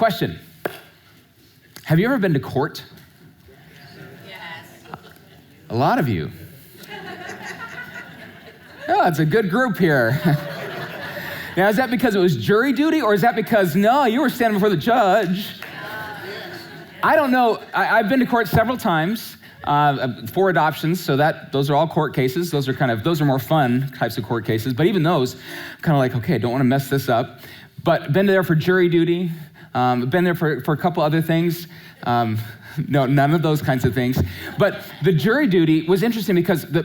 Question. Have you ever been to court? Yes. A lot of you. Oh, it's a good group here. Now, is that because it was jury duty, or is that because, no, you were standing before the judge? I don't know. I've been to court several times for adoptions, so those are all court cases. Those are more fun types of court cases. But even those, kind of like, okay, I don't want to mess this up. But been there for jury duty. Been there for a couple other things. No, none of those kinds of things. But the jury duty was interesting because there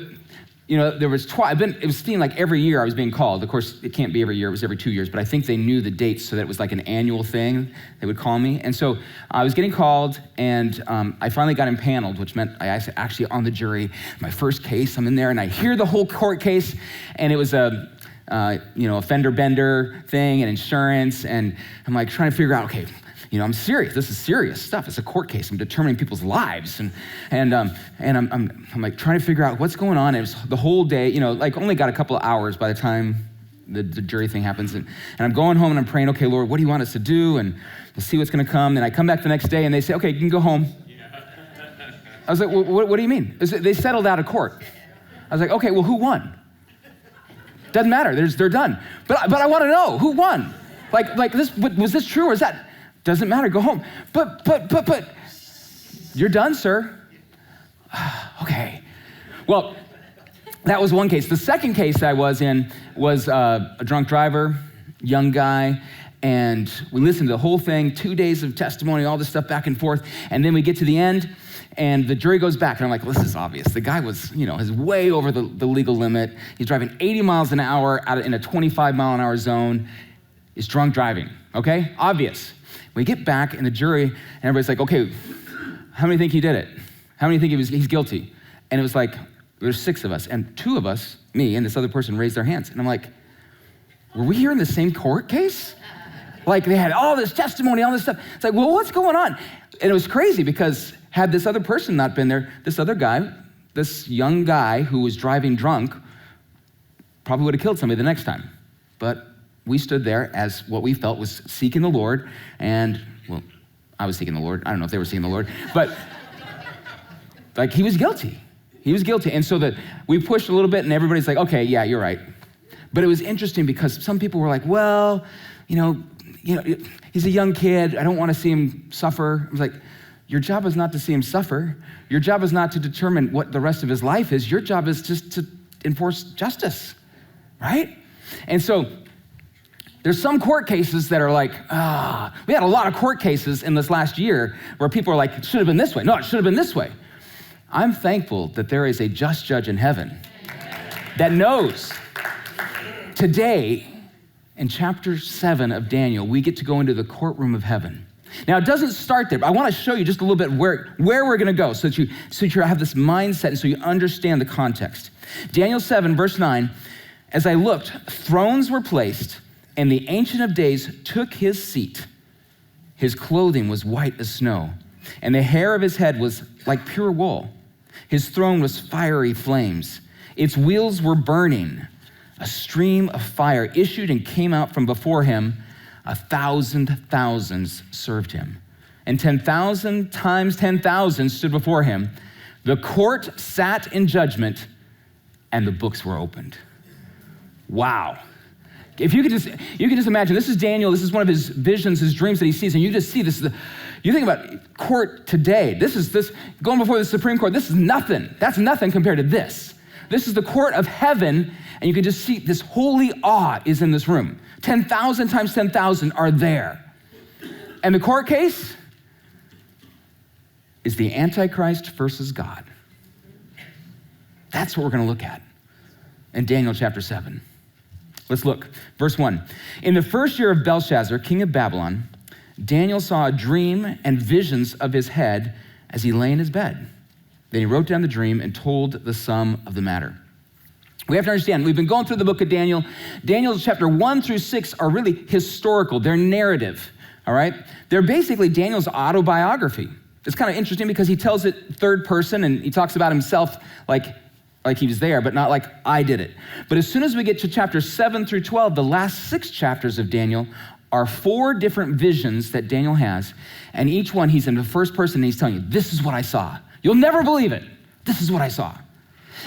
was it was being like every year I was being called. Of course, it can't be every year, it was every 2 years, but I think they knew the dates so that it was like an annual thing. They would call me. And so I was getting called, and I finally got impaneled, which meant I was actually on the jury. My first case, I'm in there, and I hear the whole court case, and it was a fender bender thing and insurance, and I'm like trying to figure out, okay, I'm serious. This is serious stuff. It's a court case. I'm determining people's lives, and I'm like trying to figure out what's going on. It was the whole day, only got a couple of hours by the time the jury thing happens, and I'm going home and I'm praying, okay, Lord, what do you want us to do? And we'll see what's going to come. Then I come back the next day and they say, okay, you can go home. I was like, well, what do you mean? They settled out of court. I was like, okay, well, who won? Doesn't matter. They're done. But I want to know who won. Like this, was this true or is that? Doesn't matter, go home. But, you're done, sir. Okay. Well, that was one case. The second case I was in was a drunk driver, young guy, and we listened to the whole thing, 2 days of testimony, all this stuff back and forth, and then we get to the end, and the jury goes back, and I'm like, well, this is obvious. The guy was, is way over the legal limit. He's driving 80 miles an hour in a 25 mile an hour zone. He's drunk driving, okay? Obvious. We get back in the jury, and everybody's like, okay, how many think he did it? How many think he's guilty? And it was like, there's 6 of us, and 2 of us, me and this other person, raised their hands. And I'm like, were we here in the same court case? Like they had all this testimony, all this stuff. It's like, well, what's going on? And it was crazy because had this other person not been there, this other guy, this young guy who was driving drunk, probably would have killed somebody the next time. But we stood there as what we felt was seeking the Lord, and, well, I was seeking the Lord. I don't know if they were seeking the Lord, but like he was guilty. He was guilty. And so that we pushed a little bit, and everybody's like, okay, yeah, you're right. But it was interesting because some people were like, well, he's a young kid. I don't want to see him suffer. I was like, your job is not to see him suffer. Your job is not to determine what the rest of his life is. Your job is just to enforce justice, right? And so there's some court cases that are like, we had a lot of court cases in this last year where people are like, it should have been this way. No, it should have been this way. I'm thankful that there is a just judge in heaven that knows. Today, in chapter 7 of Daniel, we get to go into the courtroom of heaven. Now, it doesn't start there, but I want to show you just a little bit where we're going to go so that you have this mindset and so you understand the context. Daniel 7, verse 9, as I looked, thrones were placed, and the Ancient of Days took his seat. His clothing was white as snow, and the hair of his head was like pure wool. His throne was fiery flames. Its wheels were burning. A stream of fire issued and came out from before him. 1,000 thousands served him, and 10,000 times 10,000 stood before him. The court sat in judgment, and the books were opened. Wow. If you can just imagine, this is Daniel, this is one of his visions, his dreams that he sees, and you just see this, you think about court today, this going before the Supreme Court, this is nothing. That's nothing compared to this. This is the court of heaven, and you can just see this holy awe is in this room. 10,000 times 10,000 are there. And the court case is the Antichrist versus God. That's what we're gonna look at in Daniel chapter 7. Let's look. Verse 1. In the first year of Belshazzar, king of Babylon, Daniel saw a dream and visions of his head as he lay in his bed. Then he wrote down the dream and told the sum of the matter. We have to understand, we've been going through the book of Daniel. Daniel chapter 1 through 6 are really historical. They're narrative, all right? They're basically Daniel's autobiography. It's kind of interesting because he tells it third person and he talks about himself like he was there, but not like I did it. But as soon as we get to chapters 7 through 12, the last 6 chapters of Daniel are 4 different visions that Daniel has, and each one he's in the first person and he's telling you, this is what I saw. You'll never believe it. This is what I saw.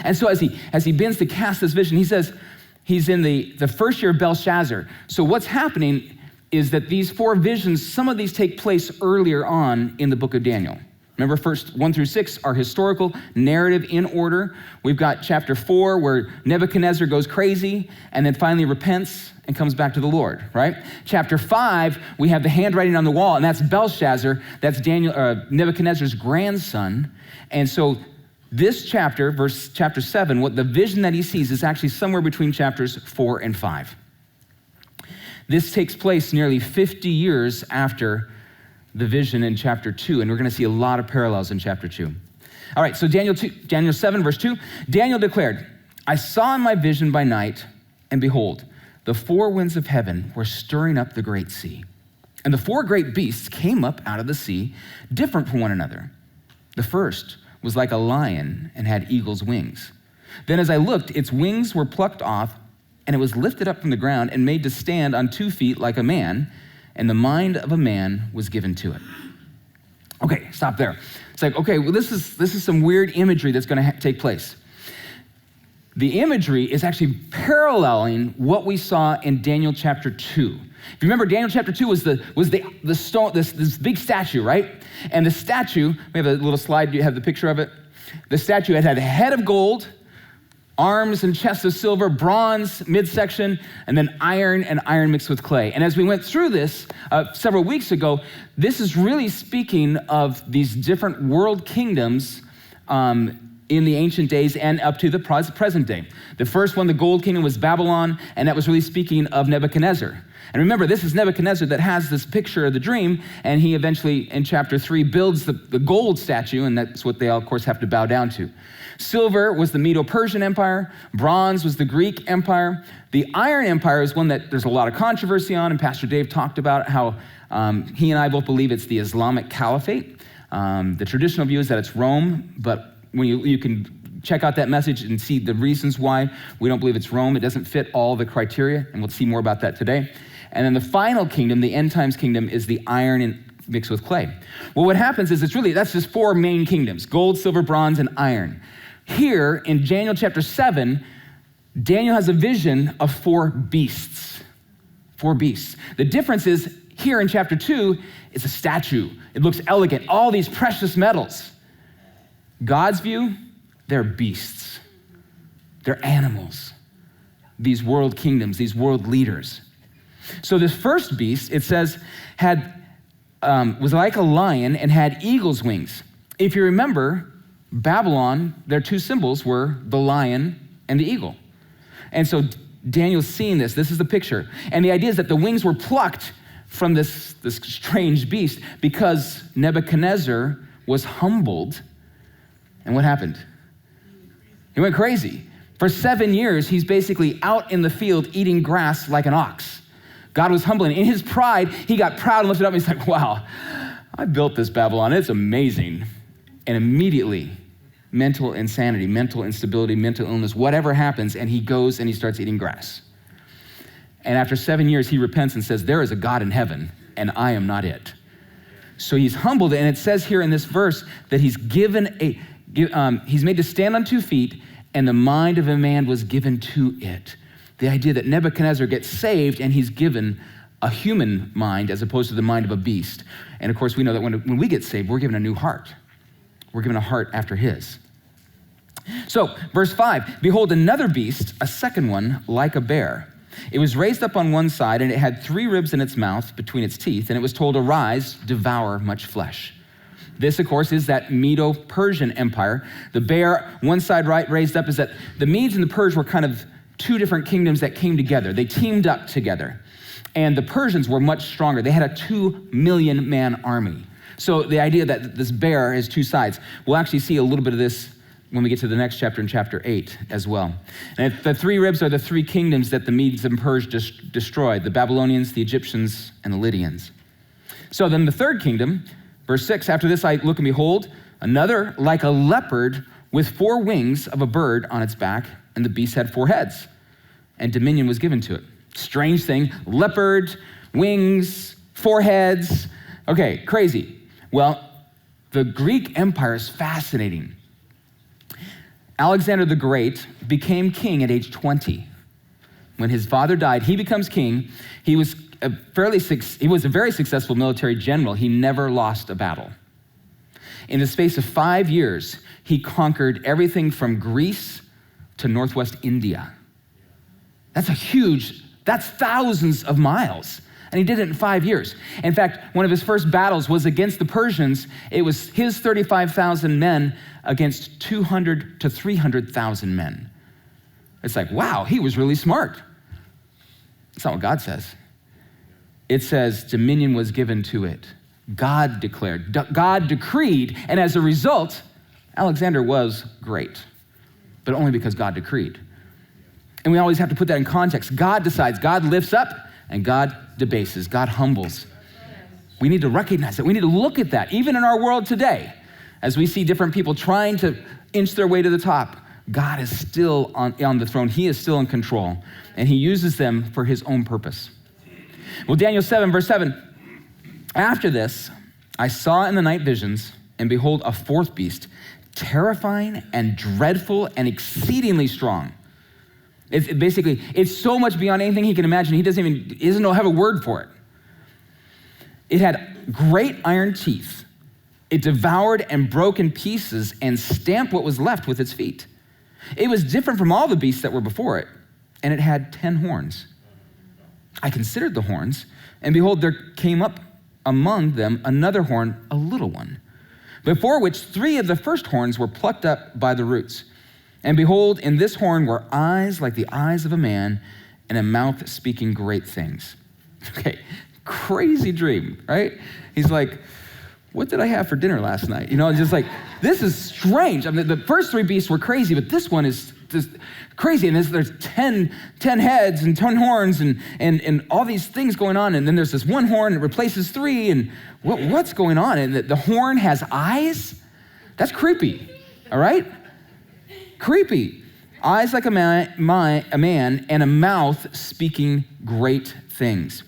And so as he begins to cast this vision, he says he's in the first year of Belshazzar. So what's happening is that these 4 visions, some of these take place earlier on in the book of Daniel. Remember, first 1 through 6 are historical narrative in order. We've got chapter 4 where Nebuchadnezzar goes crazy and then finally repents and comes back to the Lord, right? Chapter 5, we have the handwriting on the wall, and that's Belshazzar. That's Nebuchadnezzar's grandson. And so this chapter, chapter 7, what the vision that he sees is actually somewhere between chapters 4 and 5. This takes place nearly 50 years after the vision in chapter 2, and we're going to see a lot of parallels in chapter 2. All right, so Daniel 7, verse 2, Daniel declared, I saw in my vision by night, and behold, the 4 winds of heaven were stirring up the great sea. And the 4 great beasts came up out of the sea, different from one another. The first was like a lion and had eagle's wings. Then as I looked, its wings were plucked off, and it was lifted up from the ground and made to stand on 2 feet like a man, and the mind of a man was given to it. Okay, stop there. It's like, okay, well, this is some weird imagery that's going to take place. The imagery is actually paralleling what we saw in Daniel chapter 2. If you remember, Daniel chapter 2 was the stone, this big statue, right? And the statue, we have a little slide, you have the picture of it. The statue had a head of gold, arms and chest of silver, bronze midsection, and then iron mixed with clay. And as we went through this several weeks ago, this is really speaking of these different world kingdoms in the ancient days and up to the present day. The first one, the gold kingdom, was Babylon, and that was really speaking of Nebuchadnezzar. And remember, this is Nebuchadnezzar that has this picture of the dream, and he eventually, in chapter 3, builds the gold statue, and that's what they all, of course, have to bow down to. Silver was the Medo-Persian Empire. Bronze was the Greek Empire. The Iron Empire is one that there's a lot of controversy on, and Pastor Dave talked about how he and I both believe it's the Islamic Caliphate. The traditional view is that it's Rome, but when you can check out that message and see the reasons why we don't believe it's Rome. It doesn't fit all the criteria, and we'll see more about that today. And then the final kingdom, the end times kingdom, is the iron and mixed with clay. Well, what happens is that's just 4 main kingdoms: gold, silver, bronze, and iron. Here in Daniel chapter 7, Daniel has a vision of 4 beasts. 4 beasts. The difference is here in chapter 2, it's a statue. It looks elegant, all these precious metals. God's view, they're beasts. They're animals. These world kingdoms, these world leaders. So this first beast, it says, was like a lion and had eagle's wings. If you remember, Babylon, their 2 symbols were the lion and the eagle. And so Daniel's seeing this. This is the picture. And the idea is that the wings were plucked from this strange beast because Nebuchadnezzar was humbled. And what happened? He went crazy. For 7 years, he's basically out in the field eating grass like an ox. God was humbling. In his pride, he got proud and lifted up, and he's like, wow, I built this Babylon. It's amazing. And immediately, mental insanity, mental instability, mental illness, whatever happens, and he goes and he starts eating grass. And after 7 years, he repents and says, there is a God in heaven, and I am not it. So he's humbled, and it says here in this verse that he's he's made to stand on 2 feet, and the mind of a man was given to it. The idea that Nebuchadnezzar gets saved, and he's given a human mind as opposed to the mind of a beast. And of course, we know that when we get saved, we're given a new heart. We're given a heart after his. So, verse 5, behold, another beast, a second one, like a bear. It was raised up on one side, and it had 3 ribs in its mouth between its teeth, and it was told, arise, devour much flesh. This, of course, is that Medo-Persian Empire. The bear, one side raised up, is that the Medes and the Persians were kind of 2 different kingdoms that came together. They teamed up together. And the Persians were much stronger. They had a 2 million man army. So the idea that this bear has 2 sides, we'll actually see a little bit of this when we get to the next chapter in chapter 8 as well. And the 3 ribs are the 3 kingdoms that the Medes and Persians destroyed: the Babylonians, the Egyptians, and the Lydians. So then the third kingdom, verse 6, after this I look and behold, another like a leopard with 4 wings of a bird on its back, and the beast had 4 heads, and dominion was given to it. Strange thing, leopard, wings, foreheads. Okay, crazy. Well, the Greek Empire is fascinating. Alexander the Great became king at age 20. When his father died, he becomes king. He was a very successful military general. He never lost a battle. In the space of 5 years, he conquered everything from Greece to northwest India. That's thousands of miles. And he did it in 5 years. In fact, one of his first battles was against the Persians. It was his 35,000 men against 200 to 300,000 men. It's like, wow, he was really smart. That's not what God says. It says dominion was given to it. God declared, God decreed, and as a result, Alexander was great, but only because God decreed. And we always have to put that in context. God decides, God lifts up, and God debases, God humbles. We need to recognize that. We need to look at that, even in our world today, as we see different people trying to inch their way to the top. God is still on the throne. He is still in control, and he uses them for his own purpose. Well, Daniel 7, verse 7, after this, I saw in the night visions, and behold, a fourth beast, terrifying and dreadful and exceedingly strong. It's so much beyond anything he can imagine. He doesn't have a word for it. It had great iron teeth. It devoured and broke in pieces and stamped what was left with its feet. It was different from all the beasts that were before it, and it had 10 horns. I considered the horns, and behold, there came up among them another horn, a little one, before which 3 of the first horns were plucked up by the roots. And behold, in this horn were eyes like the eyes of a man, and a mouth speaking great things. Okay, crazy dream, right? He's like, what did I have for dinner last night? Just like, this is strange. I mean, the first 3 beasts were crazy, but this one is just crazy. And there's 10 heads and 10 horns and all these things going on. And then there's this one horn that replaces 3. And what's going on? And the horn has eyes? That's creepy, all right? Creepy. Eyes like a man and a mouth speaking great things.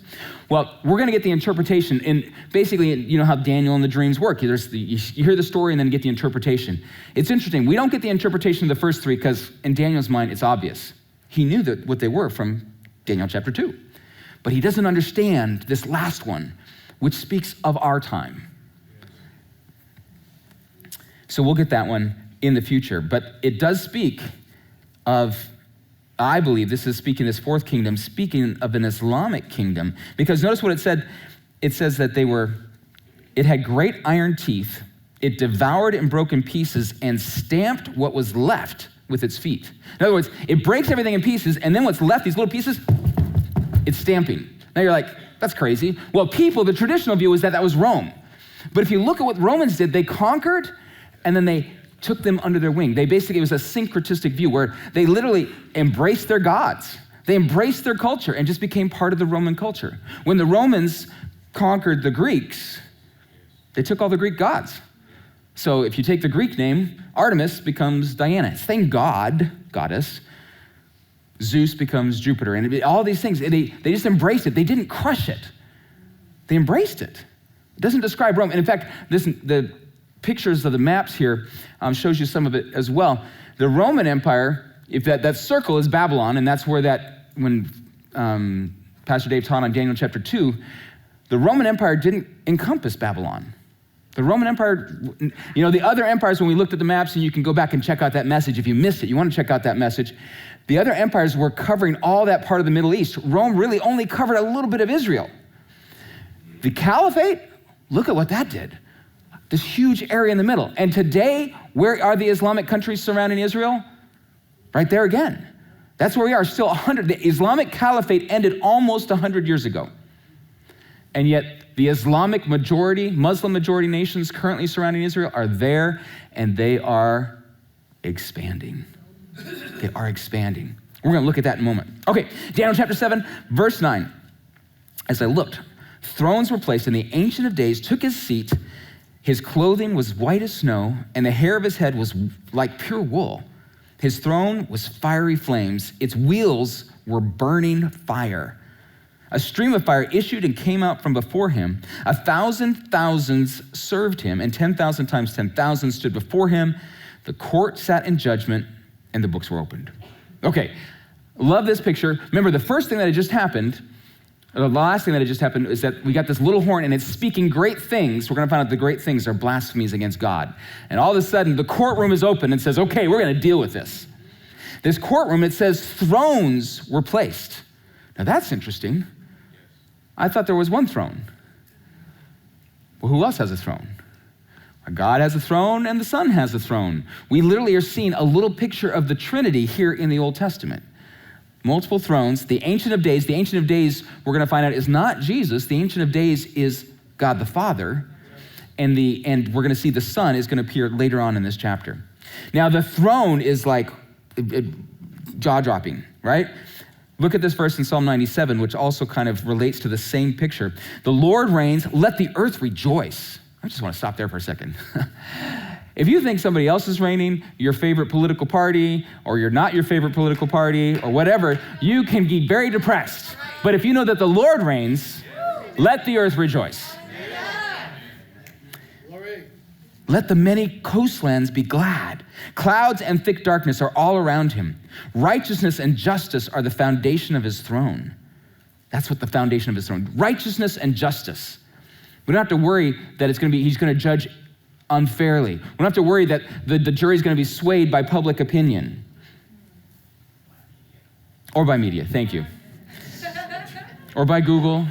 Well, we're going to get the interpretation. And basically, you know how Daniel and the dreams work. You hear the story and then get the interpretation. It's interesting. We don't get the interpretation of the first 3 because in Daniel's mind, it's obvious. He knew what they were from Daniel chapter 2. But he doesn't understand this last one, which speaks of our time. So we'll get that one in the future. But it does speak of, I believe this is speaking this fourth kingdom, speaking of an Islamic kingdom. Because notice what it said. It says that it had great iron teeth. It devoured and broke in pieces and stamped what was left with its feet. In other words, it breaks everything in pieces, and then what's left, these little pieces, it's stamping. Now you're like, that's crazy. Well, the traditional view is that was Rome. But if you look at what Romans did, they conquered, and then they took them under their wing. It was a syncretistic view where they literally embraced their gods. They embraced their culture and just became part of the Roman culture. When the Romans conquered the Greeks, they took all the Greek gods. So if you take the Greek name, Artemis becomes Diana. Same goddess. Zeus becomes Jupiter. And all these things, they just embraced it. They didn't crush it. They embraced it. It doesn't describe Rome. And in fact, the pictures of the maps here shows you some of it as well. The Roman Empire, if that circle is Babylon, and that's where when Pastor Dave taught on Daniel chapter 2, the Roman Empire didn't encompass Babylon. The Roman Empire, the other empires, when we looked at the maps, and you can go back and check out that message if you missed it, you want to check out that message. The other empires were covering all that part of the Middle East. Rome really only covered a little bit of Israel. The Caliphate, look at what that did. This huge area in the middle. And today, where are the Islamic countries surrounding Israel? Right there again. That's where we are, still 100. The Islamic Caliphate ended almost 100 years ago. And yet, the Islamic majority, Muslim majority nations currently surrounding Israel are there, and they are expanding. They are expanding. We're going to look at that in a moment. Okay, Daniel chapter 7, verse 9. As I looked, thrones were placed, and the Ancient of Days took his seat. His clothing was white as snow, and the hair of his head was like pure wool. His throne was fiery flames. Its wheels were burning fire. A stream of fire issued and came out from before him. 1,000 thousands served him, and 10,000 times 10,000 stood before him. The court sat in judgment, and the books were opened. Okay, love this picture. Remember, the first thing that had just happened, or the last thing that had just happened, is that we got this little horn, and it's speaking great things. We're going to find out the great things are blasphemies against God. And all of a sudden, the courtroom is open and says, okay, we're going to deal with this. This courtroom, it says thrones were placed. Now, that's interesting. I thought there was one throne. Well, who else has a throne? God has a throne and the Son has a throne. We literally are seeing a little picture of the Trinity here in the Old Testament. Multiple thrones. The Ancient of Days, we're going to find out, is not Jesus. The Ancient of Days is God the Father. And we're going to see the Son is going to appear later on in this chapter. Now, the throne is like jaw-dropping, right? Look at this verse in Psalm 97, which also kind of relates to the same picture. The Lord reigns, let the earth rejoice. I just want to stop there for a second. If you think somebody else is reigning, your favorite political party, or you're not your favorite political party, or whatever, you can be very depressed. But if you know that the Lord reigns, let the earth rejoice. Let the many coastlands be glad. Clouds and thick darkness are all around him. Righteousness and justice are the foundation of his throne. That's what the foundation of his throne. Righteousness and justice. We don't have to worry that he's going to judge unfairly. We don't have to worry that the jury's going to be swayed by public opinion. Or by media, thank you. Or by Google.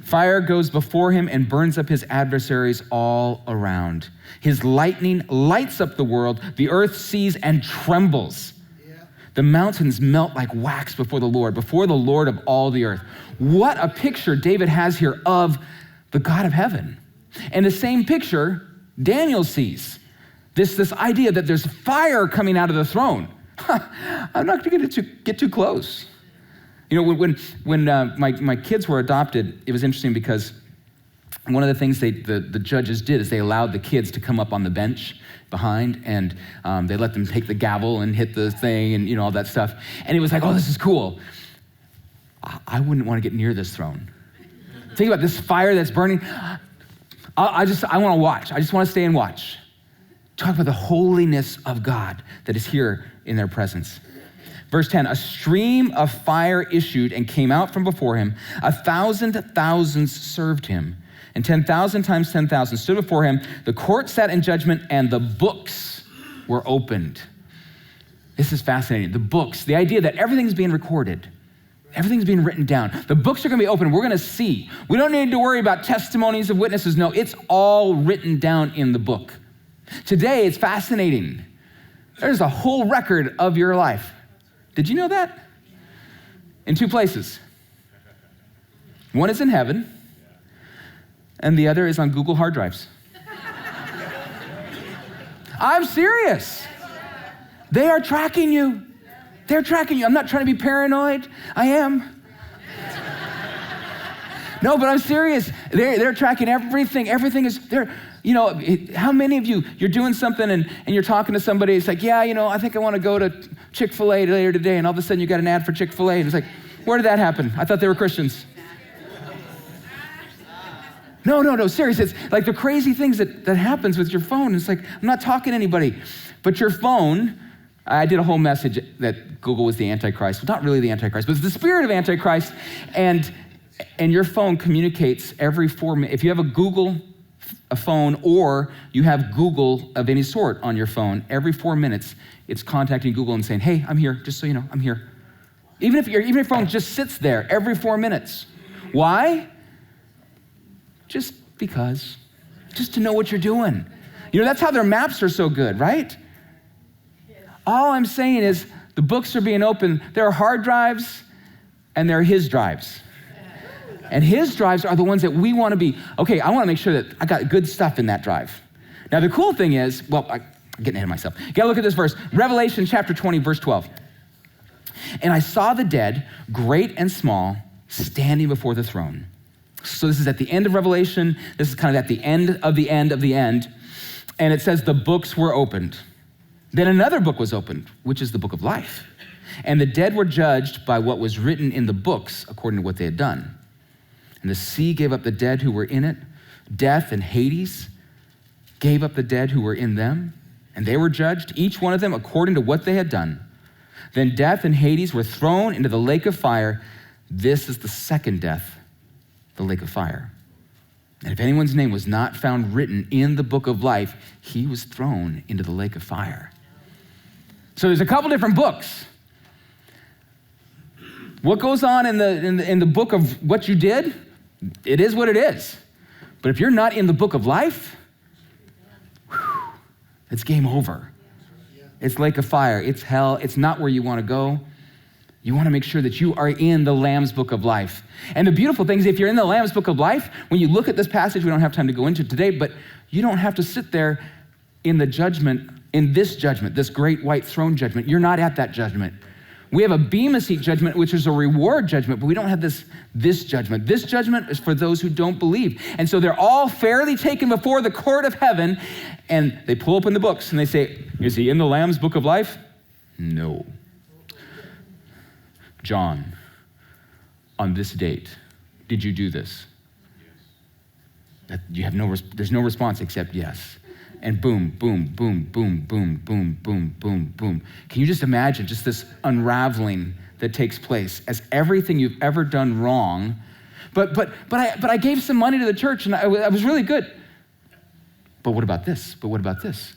Fire goes before him and burns up his adversaries all around. His lightning lights up the world. The earth sees and trembles. The mountains melt like wax before the Lord of all the earth. What a picture David has here of the God of heaven. And the same picture Daniel sees. This idea that there's fire coming out of the throne. I'm not going to get too close. You know, when my kids were adopted, it was interesting because one of the things the judges did is they allowed the kids to come up on the bench behind, and they let them take the gavel and hit the thing and all that stuff. And it was like, oh, this is cool. I wouldn't want to get near this throne. Think about this fire that's burning. I want to watch. I just want to stay and watch. Talk about the holiness of God that is here in their presence. Verse 10, a stream of fire issued and came out from before him. 1,000 thousands served him, and 10,000 times 10,000 stood before him. The court sat in judgment, and the books were opened. This is fascinating. The books, the idea that everything's being recorded. Everything's being written down. The books are going to be open. We're going to see. We don't need to worry about testimonies of witnesses. No, it's all written down in the book. Today, it's fascinating. There's a whole record of your life. Did you know that? In two places. One is in heaven, and the other is on Google hard drives. I'm serious. They are tracking you. They're tracking you. I'm not trying to be paranoid. I am. No, but I'm serious. They're tracking everything. Everything is there. How many of you're doing something and you're talking to somebody, it's like, yeah, I think I want to go to Chick-fil-A later today, and all of a sudden you got an ad for Chick-fil-A, and it's like, where did that happen? I thought they were Christians. No, serious. It's like the crazy things that happens with your phone. It's like, I'm not talking to anybody, but your phone, I did a whole message that Google was the Antichrist. Well, not really the Antichrist, but it's the spirit of Antichrist, and your phone communicates every 4 minutes. If you have a phone, or you have Google of any sort on your phone, every 4 minutes, it's contacting Google and saying, hey, I'm here, just so you know, I'm here. Even if your phone just sits there every 4 minutes. Why? Just because. Just to know what you're doing. That's how their maps are so good, right? All I'm saying is the books are being opened. There are hard drives, and there are his drives. And his drives are the ones that we want to be, okay, I want to make sure that I got good stuff in that drive. Now, the cool thing is, I'm getting ahead of myself. You got to look at this verse. Revelation chapter 20, verse 12. And I saw the dead, great and small, standing before the throne. So this is at the end of Revelation. This is kind of at the end of the end of the end. And it says the books were opened. Then another book was opened, which is the book of life. And the dead were judged by what was written in the books according to what they had done. And the sea gave up the dead who were in it. Death and Hades gave up the dead who were in them. And they were judged, each one of them according to what they had done. Then death and Hades were thrown into the lake of fire. This is the second death, the lake of fire. And if anyone's name was not found written in the book of life, he was thrown into the lake of fire. So there's a couple different books. What goes on in the book of what you did, it is what it is. But if you're not in the book of life, it's game over. It's lake of fire. It's hell. It's not where you want to go. You want to make sure that you are in the Lamb's book of life. And the beautiful thing is, if you're in the Lamb's book of life, when you look at this passage, we don't have time to go into it today, but you don't have to sit there in the judgment, in this judgment, this great white throne judgment. You're not at that judgment. We have a Bema Seat judgment, which is a reward judgment, but we don't have this judgment. This judgment is for those who don't believe. And so they're all fairly taken before the court of heaven, and they pull open the books and they say, is he in the Lamb's book of life? No. John, on this date, did you do this? You have there's no response except yes. And boom, boom, boom, boom, boom, boom, boom, boom, boom. Can you just imagine just this unraveling that takes place as everything you've ever done wrong, but I gave some money to the church and I was really good. But what about this? But what about this?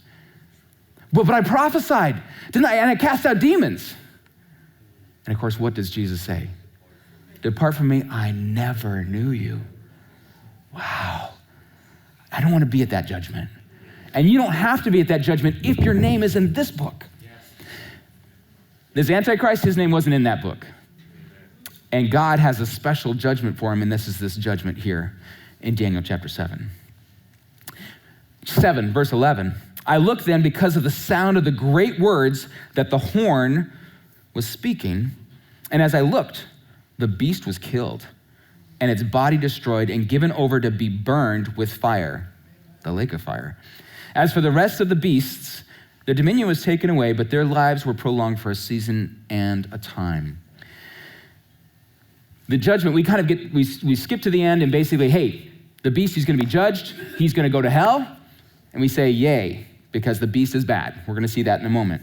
But I prophesied, didn't I? And I cast out demons. And of course, what does Jesus say? Depart from me, I never knew you. Wow. I don't want to be at that judgment. And you don't have to be at that judgment if your name is in this book. This Antichrist, his name wasn't in that book. And God has a special judgment for him, and this is this judgment here in Daniel chapter 7. 7, verse 11. I looked then because of the sound of the great words that the horn was speaking, and as I looked, the beast was killed, and its body destroyed and given over to be burned with fire, the lake of fire. As for the rest of the beasts, their dominion was taken away, but their lives were prolonged for a season and a time. The judgment, we skip to the end and basically, hey, the beast is going to be judged, he's going to go to hell, and we say, yay, because the beast is bad. We're going to see that in a moment.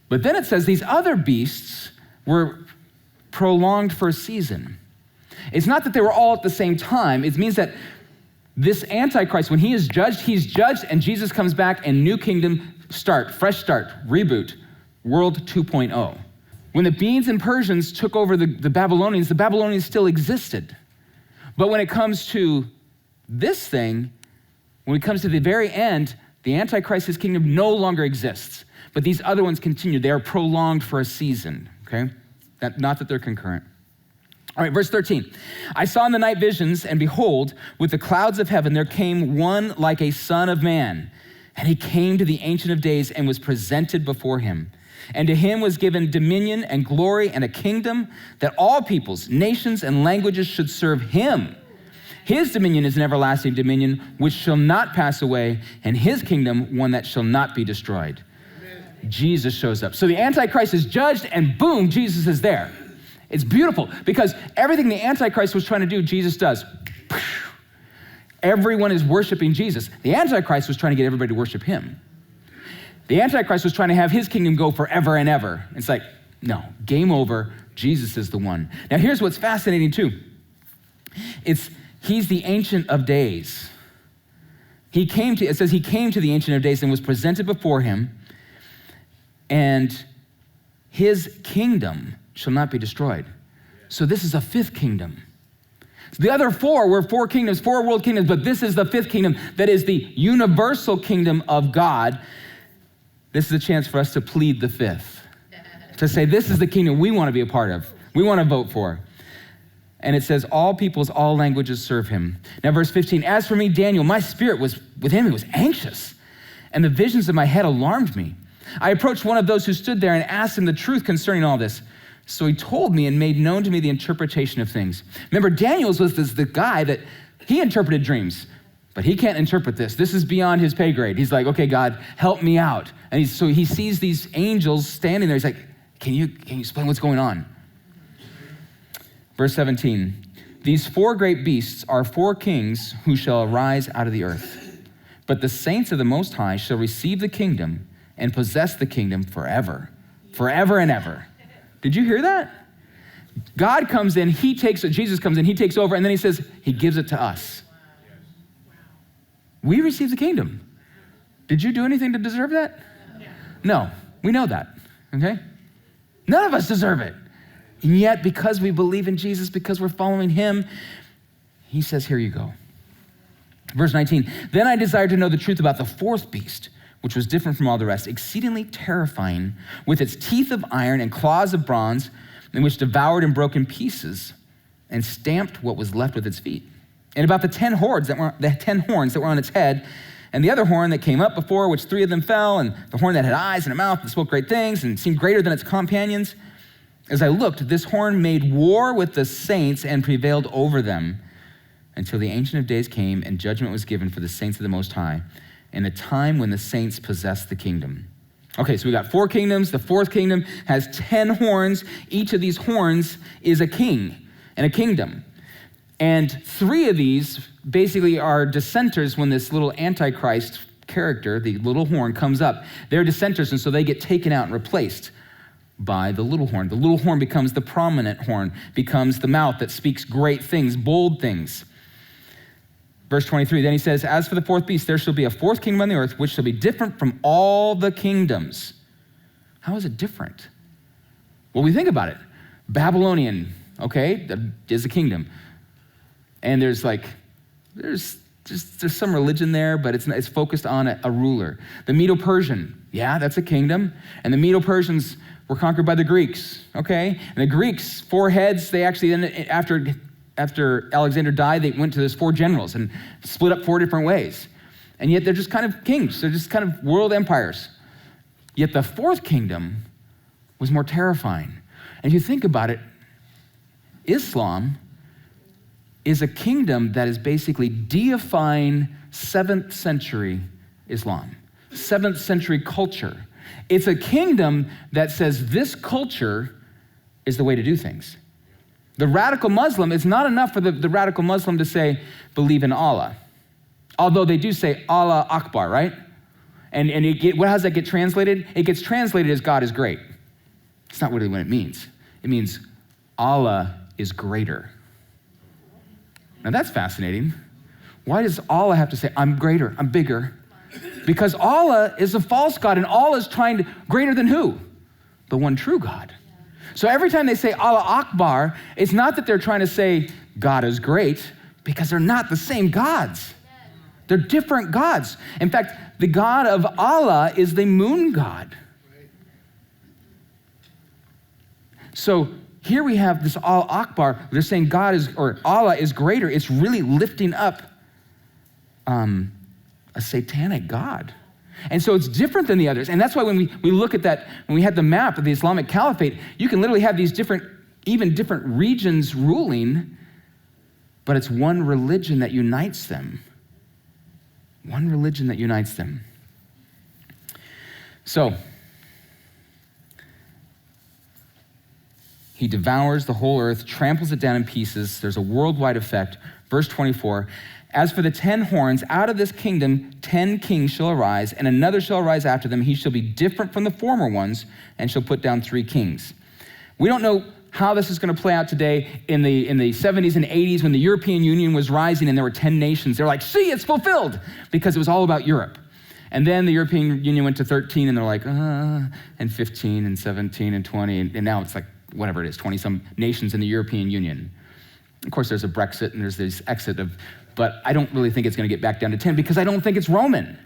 But then it says these other beasts were prolonged for a season. It's not that they were all at the same time. It means that this Antichrist, when he is judged, he's judged, and Jesus comes back, and new kingdom start, fresh start, reboot, world 2.0. When the Medes and Persians took over the Babylonians still existed. But when it comes to this thing, when it comes to the very end, the Antichrist, his kingdom no longer exists. But these other ones continue. They are prolonged for a season, okay? Not that they're concurrent. All right, verse 13. I saw in the night visions, and behold, with the clouds of heaven, there came one like a son of man. And he came to the Ancient of Days and was presented before him. And to him was given dominion and glory and a kingdom that all peoples, nations, and languages should serve him. His dominion is an everlasting dominion which shall not pass away, and his kingdom one that shall not be destroyed. Amen. Jesus shows up. So the Antichrist is judged, and boom, Jesus is there. It's beautiful because everything the Antichrist was trying to do, Jesus does. Everyone is worshiping Jesus. The Antichrist was trying to get everybody to worship him. The Antichrist was trying to have his kingdom go forever and ever. It's like, no, game over. Jesus is the one. Now here's what's fascinating too. He's the Ancient of Days. It says he came to the Ancient of Days and was presented before him, and his kingdom shall not be destroyed. So this is a fifth kingdom. The other four were four kingdoms, four world kingdoms, but this is the fifth kingdom that is the universal kingdom of God. This is a chance for us to plead the fifth, to say this is the kingdom we want to be a part of, we want to vote for. And it says, all peoples, all languages serve him. Now, verse 15, as for me, Daniel, my spirit was with him, it was anxious, and the visions of my head alarmed me. I approached one of those who stood there and asked him the truth concerning all this. So he told me and made known to me the interpretation of things. Remember, Daniel was the guy that he interpreted dreams. But he can't interpret this. This is beyond his pay grade. He's like, okay, God, help me out. And so he sees these angels standing there. He's like, can you explain what's going on? Verse 17, these 4 great beasts are 4 kings who shall arise out of the earth. But the saints of the Most High shall receive the kingdom and possess the kingdom forever and ever. Did you hear that? God comes in, Jesus comes in, he takes over, and then he says, he gives it to us. We receive the kingdom. Did you do anything to deserve that? No, we know that, okay? None of us deserve it. And yet, because we believe in Jesus, because we're following him, he says, here you go. Verse 19, then I desired to know the truth about the 4th beast, which was different from all the rest, exceedingly terrifying, with its teeth of iron and claws of bronze, in which devoured and broke in pieces and stamped what was left with its feet. And about the 10 horns that were on its head, and the other horn that came up before, which 3 of them fell, and the horn that had eyes and a mouth that spoke great things and seemed greater than its companions. As I looked, this horn made war with the saints and prevailed over them until the Ancient of Days came and judgment was given for the saints of the Most High in a time when the saints possessed the kingdom. Okay, so we got 4 kingdoms. The 4th kingdom has 10 horns. Each of these horns is a king and a kingdom. And 3 of these basically are dissenters when this little Antichrist character, the little horn, comes up. They're dissenters, and so they get taken out and replaced by the little horn. The little horn becomes the prominent horn, becomes the mouth that speaks great things, bold things. Verse 23, then he says, as for the 4th beast, there shall be a 4th kingdom on the earth, which shall be different from all the kingdoms. How is it different? Well, we think about it. Babylonian, okay, is a kingdom. And there's some religion there, but it's focused on a ruler. The Medo-Persian, yeah, that's a kingdom. And the Medo-Persians were conquered by the Greeks, okay? And the Greeks, 4 heads, they actually then, after Alexander died, they went to those 4 generals and split up 4 different ways. And yet they're just kind of kings. They're just kind of world empires. Yet the 4th kingdom was more terrifying. And if you think about it, Islam is a kingdom that is basically deifying 7th century Islam, 7th century culture. It's a kingdom that says this culture is the way to do things. The radical Muslim, it's not enough for the radical Muslim to say, believe in Allah. Although they do say Allah Akbar, right? And how does that get translated? It gets translated as God is great. It's not really what it means. It means Allah is greater. Now that's fascinating. Why does Allah have to say, I'm greater, I'm bigger? Because Allah is a false God, and Allah is trying to, greater than who? The one true God. So every time they say Allah Akbar, it's not that they're trying to say God is great, because they're not the same gods. They're different gods. In fact, the God of Allah is the moon god. So here we have this Allah Akbar. They're saying God is, or Allah is greater. It's really lifting up a satanic God. And so it's different than the others. And that's why when we look at that, when we had the map of the Islamic Caliphate, you can literally have these different regions ruling, but it's one religion that unites them. One religion that unites them. So, he devours the whole earth, tramples it down in pieces. There's a worldwide effect. Verse 24, as for the 10 horns, out of this kingdom 10 kings shall arise, and another shall arise after them. He shall be different from the former ones, and shall put down 3 kings. We don't know how this is going to play out today. In the 70s and 80s, when the European Union was rising and there were 10 nations, they're like, see, it's fulfilled, because it was all about Europe. And then the European Union went to 13, and they're like, and 15, and 17, and 20, and now it's like, whatever it is, 20-some nations in the European Union. Of course, there's a Brexit, and there's this exit but I don't really think it's going to get back down to 10, because I don't think it's Roman.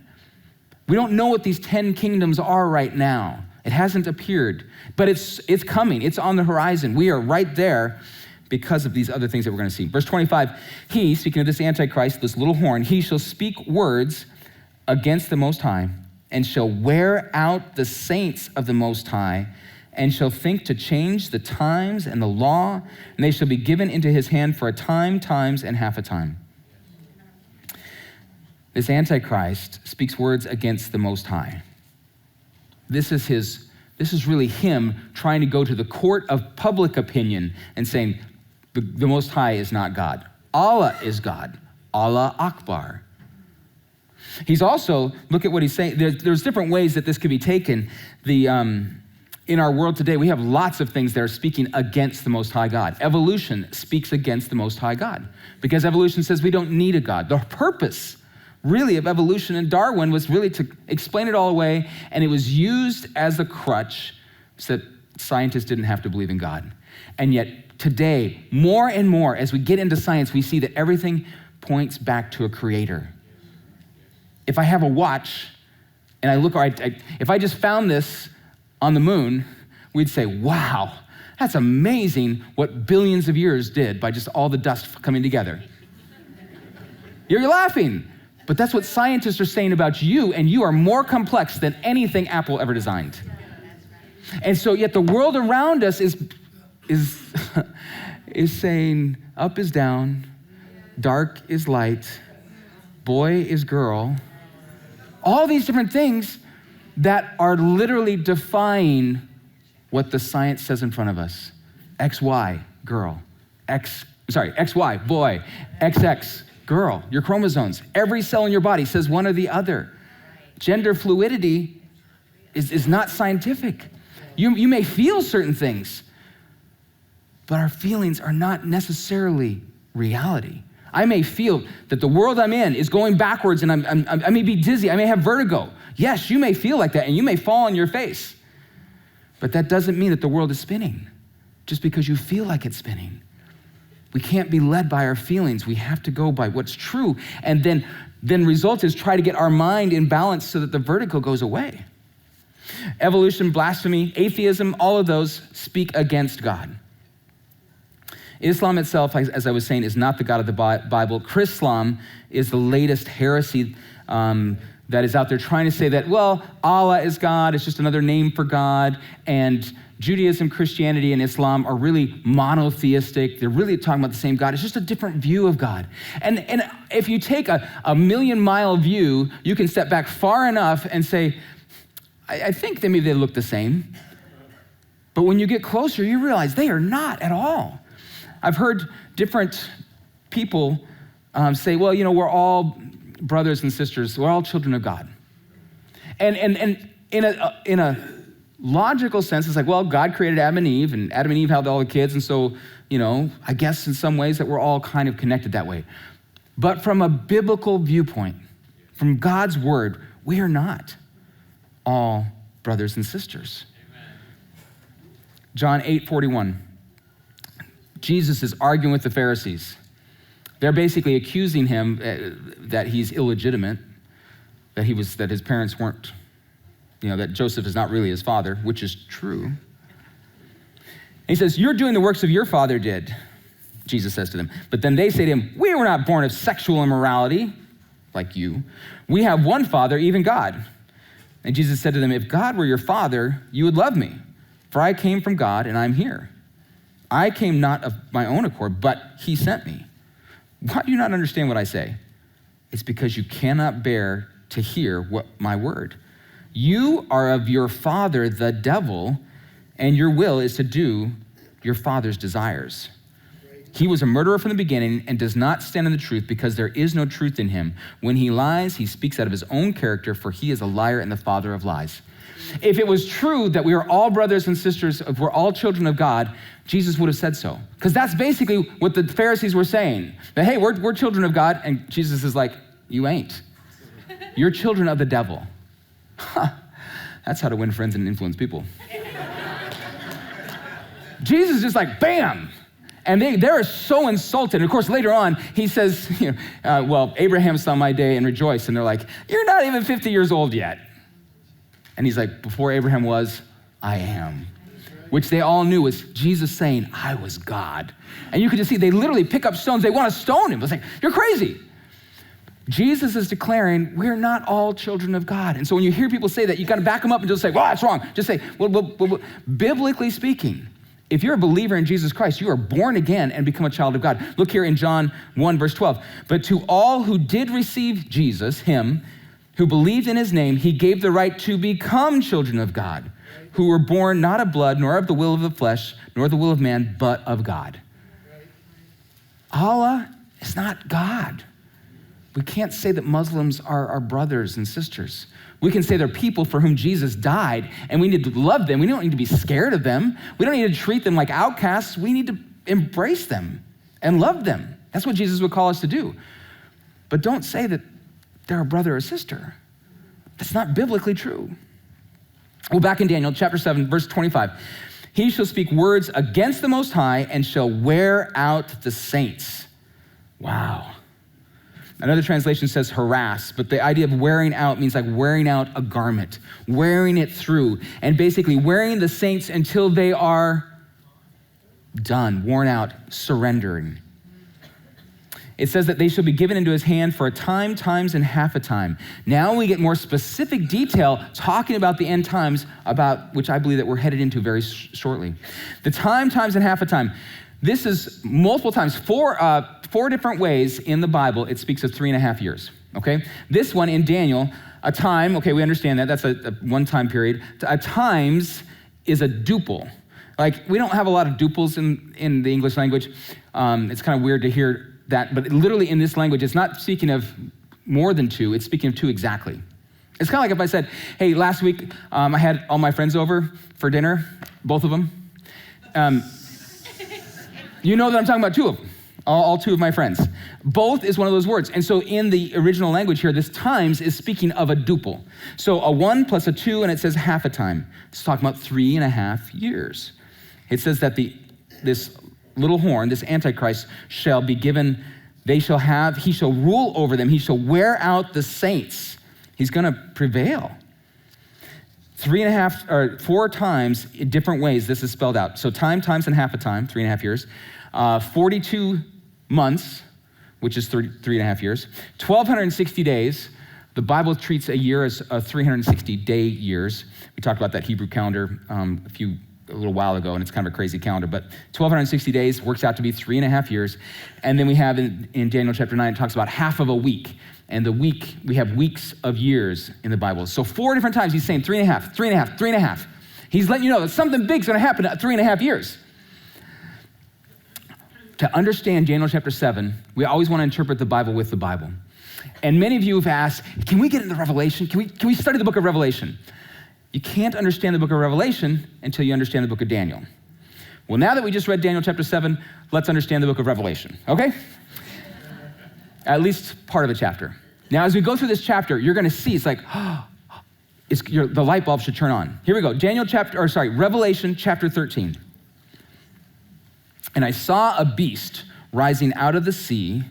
We don't know what these 10 kingdoms are right now. It hasn't appeared, but it's coming. It's on the horizon. We are right there because of these other things that we're going to see. Verse 25, he, speaking of this Antichrist, this little horn, he shall speak words against the Most High, and shall wear out the saints of the Most High, and shall think to change the times and the law, and they shall be given into his hand for a time, times, and half a time. this Antichrist speaks words against the Most High. This is really him trying to go to the court of public opinion and saying, the Most High is not God. Allah is God. Allah Akbar. He's also, look at what he's saying. There's different ways that this could be taken. In our world today, we have lots of things that are speaking against the Most High God. Evolution speaks against the Most High God because evolution says we don't need a God. The purpose, really, of evolution and Darwin was really to explain it all away, and it was used as a crutch so that scientists didn't have to believe in God. And yet today, more and more, as we get into science, we see that everything points back to a creator. If I have a watch and I look, if I just found this on the moon, we'd say, wow, that's amazing what billions of years did by just all the dust coming together. You're laughing, but that's what scientists are saying about you, and you are more complex than anything Apple ever designed. And so yet the world around us is saying up is down, dark is light, boy is girl, all these different things that are literally defying what the science says in front of us. XY, girl. XY, boy. XX, girl. Your chromosomes. Every cell in your body says one or the other. Gender fluidity is not scientific. You may feel certain things, but our feelings are not necessarily reality. I may feel that the world I'm in is going backwards and I may be dizzy, I may have vertigo. Yes, you may feel like that and you may fall on your face, but that doesn't mean that the world is spinning just because you feel like it's spinning. We can't be led by our feelings. We have to go by what's true, and then result is try to get our mind in balance so that the vertigo goes away. Evolution, blasphemy, atheism, all of those speak against God. Islam itself, as I was saying, is not the God of the Bible. Chrislam is the latest heresy that is out there trying to say that, well, Allah is God, it's just another name for God, and Judaism, Christianity, and Islam are really monotheistic. They're really talking about the same God. It's just a different view of God. And if you take a million-mile view, you can step back far enough and say, I think that maybe they look the same. But when you get closer, you realize they are not at all. I've heard different people say, well, we're all brothers and sisters. We're all children of God. And in a logical sense, it's like, well, God created Adam and Eve had all the kids, and so, I guess in some ways that we're all kind of connected that way. But from a biblical viewpoint, from God's word, we are not all brothers and sisters. Amen. John 8:41. Jesus is arguing with the Pharisees. They're basically accusing him that he's illegitimate, that his parents weren't, that Joseph is not really his father, which is true. And he says, you're doing the works of your father did, Jesus says to them. But then they say to him, we were not born of sexual immorality, like you. We have one Father, even God. And Jesus said to them, if God were your father, you would love me, for I came from God and I'm here. I came not of my own accord, but he sent me. Why do you not understand what I say? It's because you cannot bear to hear my word. You are of your father, the devil, and your will is to do your father's desires. He was a murderer from the beginning and does not stand in the truth because there is no truth in him. When he lies, he speaks out of his own character, for he is a liar and the father of lies. If it was true that we are all brothers and sisters, if we're all children of God, Jesus would have said so. Because that's basically what the Pharisees were saying. That, hey, we're children of God, and Jesus is like, you ain't. You're children of the devil. That's how to win friends and influence people. Jesus is just like, bam! And they're so insulted. And of course, later on, he says, well, Abraham saw my day and rejoiced. And they're like, you're not even 50 years old yet. And he's like, before Abraham was, I am. Which they all knew was Jesus saying, I was God. And you could just see, they literally pick up stones. They want to stone him. It's like, you're crazy. Jesus is declaring, we're not all children of God. And so when you hear people say that, you got to back them up and just say, well, that's wrong. Just say, well, biblically speaking, if you're a believer in Jesus Christ, you are born again and become a child of God. Look here in John 1, verse 12. But to all who did receive Jesus, him, who believed in his name, he gave the right to become children of God, who were born not of blood, nor of the will of the flesh, nor the will of man, but of God. Allah is not God. We can't say that Muslims are our brothers and sisters. We can say they're people for whom Jesus died, and we need to love them. We don't need to be scared of them. We don't need to treat them like outcasts. We need to embrace them and love them. That's what Jesus would call us to do. But don't say that they're a brother or sister. That's not biblically true. Well, back in Daniel chapter 7, verse 25, he shall speak words against the Most High and shall wear out the saints. Wow. Another translation says harass, but the idea of wearing out means like wearing out a garment, wearing it through, and basically wearing the saints until they are done, worn out, surrendering. It says that they shall be given into his hand for a time, times, and half a time. Now we get more specific detail talking about the end times, about which I believe that we're headed into very shortly. The time, times, and half a time. This is multiple times, four different ways in the Bible it speaks of 3.5 years, okay? This one in Daniel, a time, okay, we understand that, that's a one-time period. A times is a duple. Like, we don't have a lot of duples in the English language. It's kind of weird to hear that, but literally in this language, it's not speaking of more than two, it's speaking of two exactly. It's kind of like if I said, hey, last week I had all my friends over for dinner, both of them. You know that I'm talking about two of them, all two of my friends. Both is one of those words. And so in the original language here, this times is speaking of a duple. So a 1 plus a 2, and it says half a time. It's talking about 3.5 years. It says that this little horn, this Antichrist, shall be given, he shall rule over them. He shall wear out the saints. He's going to prevail. 4 times in different ways this is spelled out. So time, times, and half a time, 3.5 years. 42 months, which is 3.5 years. 1,260 days. The Bible treats a year as 360-day years. We talked about that Hebrew calendar a little while ago, and it's kind of a crazy calendar, but 1,260 days works out to be 3.5 years. And then we have in Daniel chapter 9, it talks about half of a week. And we have weeks of years in the Bible. So 4 different times he's saying 3.5, 3.5, 3.5. He's letting you know that something big's gonna happen at 3.5 years. To understand Daniel chapter 7, we always wanna interpret the Bible with the Bible. And many of you have asked, can we get into Revelation? Can we study the book of Revelation? You can't understand the book of Revelation until you understand the book of Daniel. Well, now that we just read Daniel chapter 7, let's understand the book of Revelation, okay? At least part of a chapter. Now, as we go through this chapter, you're gonna see, it's like, the light bulb should turn on. Here we go, Revelation chapter 13. And I saw a beast rising out of the sea.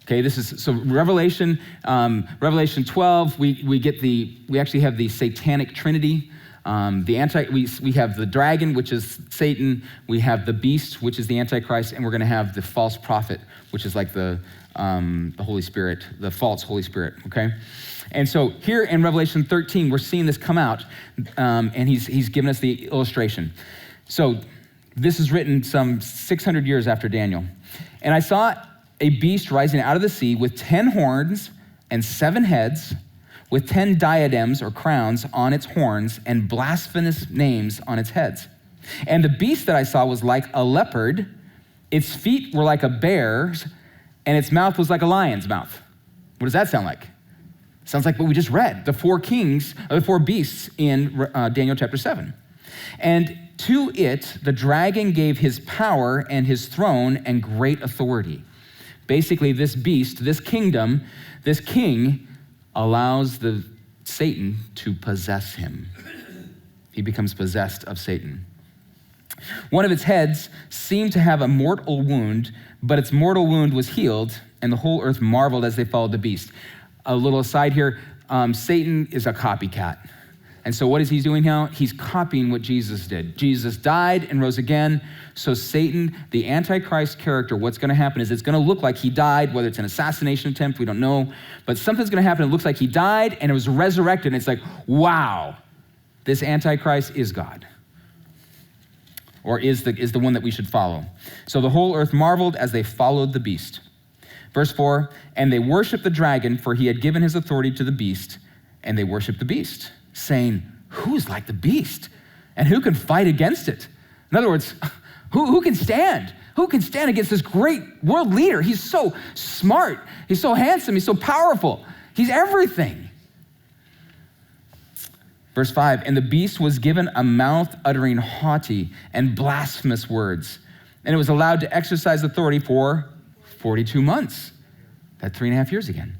Okay, so Revelation 12, we actually have the satanic trinity. We have the dragon, which is Satan. We have the beast, which is the Antichrist, and we're going to have the false prophet, which is like the Holy Spirit, the false Holy Spirit. Okay, and so here in Revelation 13, we're seeing this come out, and he's given us the illustration. So this is written some 600 years after Daniel, and I saw a beast rising out of the sea with 10 horns and 7 heads, with 10 diadems or crowns on its horns and blasphemous names on its heads. And the beast that I saw was like a leopard, its feet were like a bear's, and its mouth was like a lion's mouth. What does that sound like? Sounds like what we just read, the 4 beasts in Daniel chapter 7. And to it, the dragon gave his power and his throne and great authority. Basically, this beast, this kingdom, this king allows Satan to possess him. He becomes possessed of Satan. One of its heads seemed to have a mortal wound, but its mortal wound was healed, and the whole earth marveled as they followed the beast. A little aside here, Satan is a copycat. And so what is he doing now? He's copying what Jesus did. Jesus died and rose again. So Satan, the Antichrist character, what's going to happen is it's going to look like he died, whether it's an assassination attempt, we don't know. But something's going to happen. It looks like he died and it was resurrected. And it's like, wow, this Antichrist is God. or is the one that we should follow. So the whole earth marveled as they followed the beast. Verse 4, and they worshiped the dragon, for he had given his authority to the beast, and they worshiped the beast, saying, who is like the beast? And who can fight against it? In other words, who can stand? Who can stand against this great world leader? He's so smart. He's so handsome. He's so powerful. He's everything. Verse 5, and the beast was given a mouth uttering haughty and blasphemous words, and it was allowed to exercise authority for 42 months. That's 3.5 years again.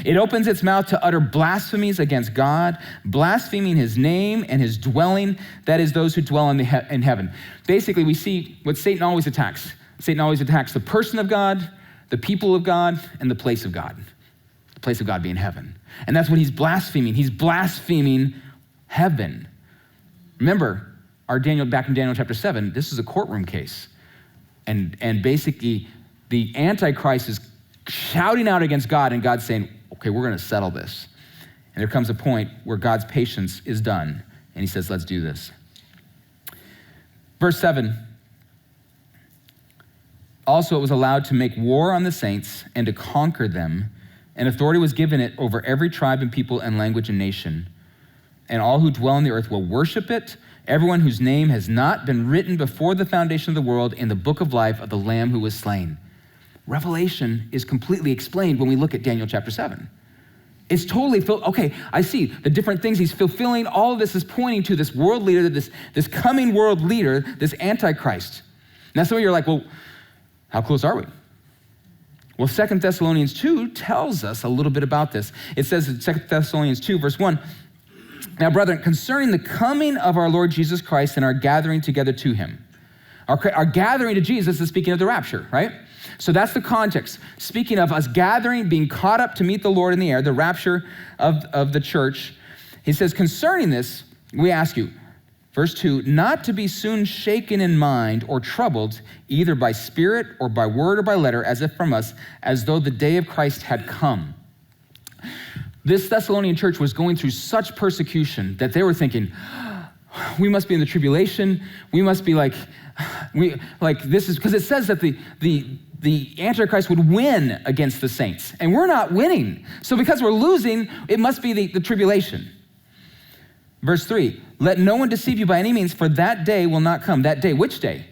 It opens its mouth to utter blasphemies against God, blaspheming his name and his dwelling, that is those who dwell in heaven. Basically, we see what Satan always attacks. Satan always attacks the person of God, the people of God, and the place of God. The place of God being heaven. And that's what he's blaspheming. He's blaspheming heaven. Remember, back in Daniel chapter 7, this is a courtroom case. And basically, the Antichrist is shouting out against God, and God's saying, okay, we're going to settle this. And there comes a point where God's patience is done, and he says, let's do this. Verse 7, also it was allowed to make war on the saints and to conquer them, and authority was given it over every tribe and people and language and nation. And all who dwell on the earth will worship it, everyone whose name has not been written before the foundation of the world in the book of life of the Lamb who was slain. Revelation is completely explained when we look at Daniel chapter 7. It's totally okay, I see the different things he's fulfilling. All of this is pointing to this world leader, this coming world leader, this Antichrist. Now some of you are like, well, how close are we? Well, 2 Thessalonians 2 tells us a little bit about this. It says in 2 Thessalonians 2, verse 1, now, brethren, concerning the coming of our Lord Jesus Christ and our gathering together to him. Our gathering to Jesus is speaking of the rapture, right? So that's the context. Speaking of us gathering, being caught up to meet the Lord in the air, the rapture of the church. He says, concerning this, we ask you, verse 2, not to be soon shaken in mind or troubled, either by spirit or by word or by letter, as if from us, as though the day of Christ had come. This Thessalonian church was going through such persecution that they were thinking, we must be in the tribulation. We must be this is, because it says that the Antichrist would win against the saints, and we're not winning. So because we're losing, it must be the tribulation. Verse 3, let no one deceive you by any means, for that day will not come. That day, which day?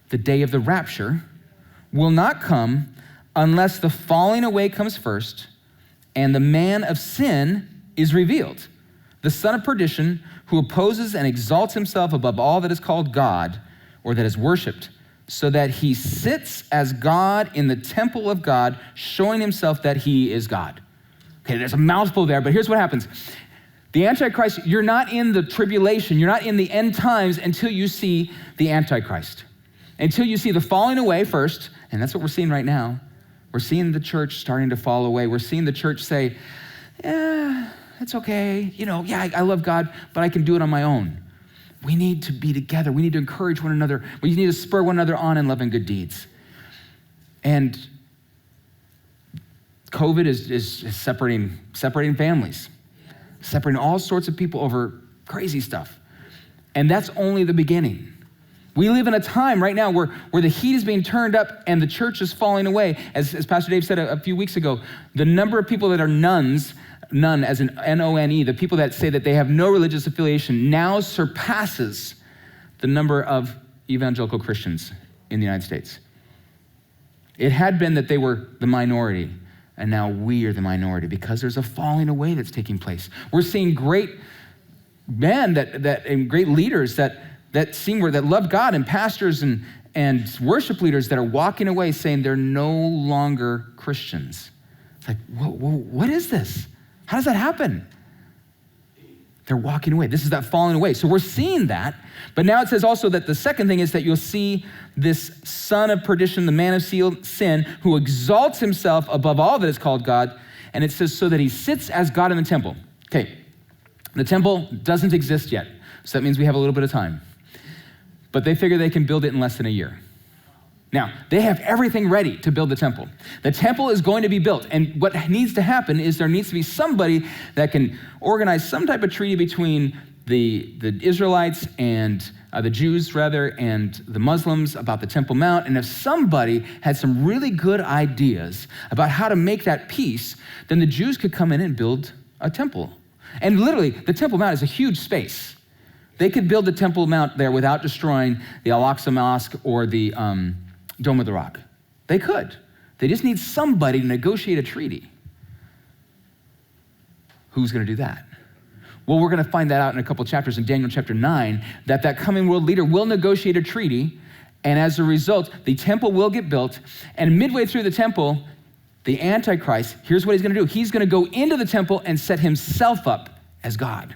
The day of the rapture will not come unless the falling away comes first, and the man of sin is revealed, the son of perdition, who opposes and exalts himself above all that is called God or that is worshiped, so that he sits as God in the temple of God, showing himself that he is God. Okay, there's a mouthful there, but here's what happens. The Antichrist, you're not in the tribulation, you're not in the end times until you see the Antichrist. Until you see the falling away first, and that's what we're seeing right now. We're seeing the church starting to fall away. We're seeing the church say, it's okay. I love God, but I can do it on my own. We need to be together. We need to encourage one another. We need to spur one another on in love and good deeds. And COVID is separating families, separating all sorts of people over crazy stuff. And that's only the beginning. We live in a time right now where the heat is being turned up and the church is falling away. As Pastor Dave said a few weeks ago, the number of people that are nuns, none as in N-O-N-E, the people that say that they have no religious affiliation now surpasses the number of evangelical Christians in the United States. It had been that they were the minority, and now we are the minority because there's a falling away that's taking place. We're seeing great men and great leaders that love God, and pastors and worship leaders that are walking away saying they're no longer Christians. It's like, what is this? How does that happen? They're walking away. This is that falling away. So we're seeing that, but now it says also that the second thing is that you'll see this son of perdition, the man of sin, who exalts himself above all that is called God, and it says so that he sits as God in the temple. Okay, the temple doesn't exist yet, so that means we have a little bit of time. But they figure they can build it in less than a year. Now, they have everything ready to build the temple. The temple is going to be built, and what needs to happen is there needs to be somebody that can organize some type of treaty between the Israelites and the Jews, rather, and the Muslims about the Temple Mount. And if somebody had some really good ideas about how to make that peace, then the Jews could come in and build a temple. And literally, the Temple Mount is a huge space. They could build the Temple Mount there without destroying the Al-Aqsa Mosque or the Dome of the Rock. They could. They just need somebody to negotiate a treaty. Who's going to do that? Well, we're going to find that out in a couple chapters in Daniel chapter 9, that coming world leader will negotiate a treaty, and as a result, the temple will get built, and midway through the temple, the Antichrist, here's what he's going to do. He's going to go into the temple and set himself up as God.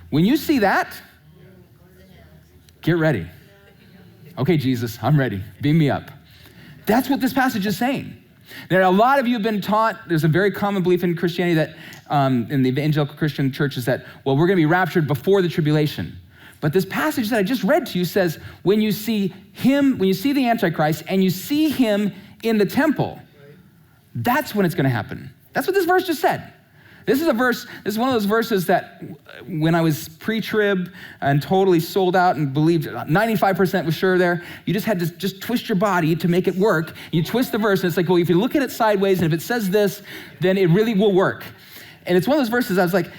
When you see that, get ready. Okay, Jesus, I'm ready. Beam me up. That's what this passage is saying. There are a lot of you have been taught, there's a very common belief in Christianity that, in the evangelical Christian churches that, well, we're going to be raptured before the tribulation. But this passage that I just read to you says, when you see the Antichrist and you see him in the temple, that's when it's going to happen. That's what this verse just said. This is one of those verses that when I was pre-trib and totally sold out and believed 95% was sure there, you just had to just twist your body to make it work. You twist the verse and it's like, well, if you look at it sideways and if it says this, then it really will work. And it's one of those verses I was like,